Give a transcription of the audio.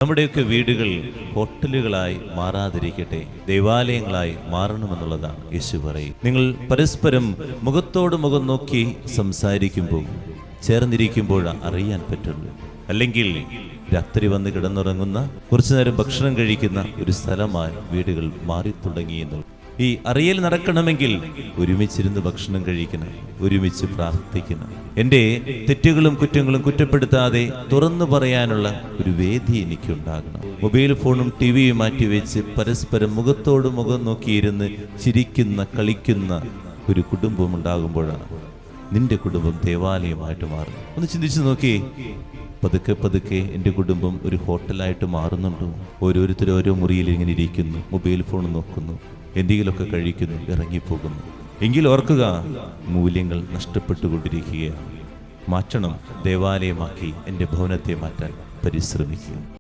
നമ്മുടെയൊക്കെ വീടുകൾ ഹോട്ടലുകളായി മാറാതിരിക്കട്ടെ, ദൈവാലയങ്ങളായി മാറണമെന്നുള്ളതാണ് യേശു പറയും. നിങ്ങൾ പരസ്പരം മുഖത്തോട് മുഖം നോക്കി സംസാരിക്കുമ്പോൾ, ചേർന്നിരിക്കുമ്പോഴാണ് അറിയാൻ പറ്റുള്ളൂ. അല്ലെങ്കിൽ രാത്രി വന്ന് കിടന്നുറങ്ങുന്ന, കുറച്ചു നേരം ഭക്ഷണം കഴിക്കുന്ന ഒരു സ്ഥലമായി വീടുകൾ മാറി തുടങ്ങിയെന്നുള്ളൂ. ഈ അറിയൽ നടക്കണമെങ്കിൽ ഒരുമിച്ചിരുന്ന് ഭക്ഷണം കഴിക്കണം, ഒരുമിച്ച് പ്രാർത്ഥിക്കണം. എൻ്റെ തെറ്റുകളും കുറ്റങ്ങളും കുറ്റപ്പെടുത്താതെ തുറന്നു പറയാനുള്ള ഒരു വേദി എനിക്കുണ്ടാകണം. മൊബൈൽ ഫോണും ടിവിയും മാറ്റിവെച്ച് പരസ്പരം മുഖത്തോട് മുഖം നോക്കിയിരുന്ന് ചിരിക്കുന്ന, കളിക്കുന്ന ഒരു കുടുംബം ഉണ്ടാകുമ്പോഴാണ് നിന്റെ കുടുംബം ദേവാലയമായിട്ട് മാറും. ഒന്ന് ചിന്തിച്ച് നോക്കി. പതുക്കെ പതുക്കെ എൻ്റെ കുടുംബം ഒരു ഹോട്ടലായിട്ട് മാറുന്നുണ്ടോ? ഓരോരുത്തരും ഓരോ മുറിയിൽ ഇങ്ങനെ ഇരിക്കുന്നു, മൊബൈൽ ഫോൺ നോക്കുന്നു, എന്തെങ്കിലുമൊക്കെ കഴിക്കുന്നു, ഇറങ്ങിപ്പോകുന്നു. എങ്കിൽ ഓർക്കുക, മൂല്യങ്ങൾ നഷ്ടപ്പെട്ടുകൊണ്ടിരിക്കുകയാണ്. മാറ്റണം. ദേവാലയമാക്കി എൻ്റെ ഭവനത്തെ മാറ്റാൻ പരിശ്രമിക്കുക.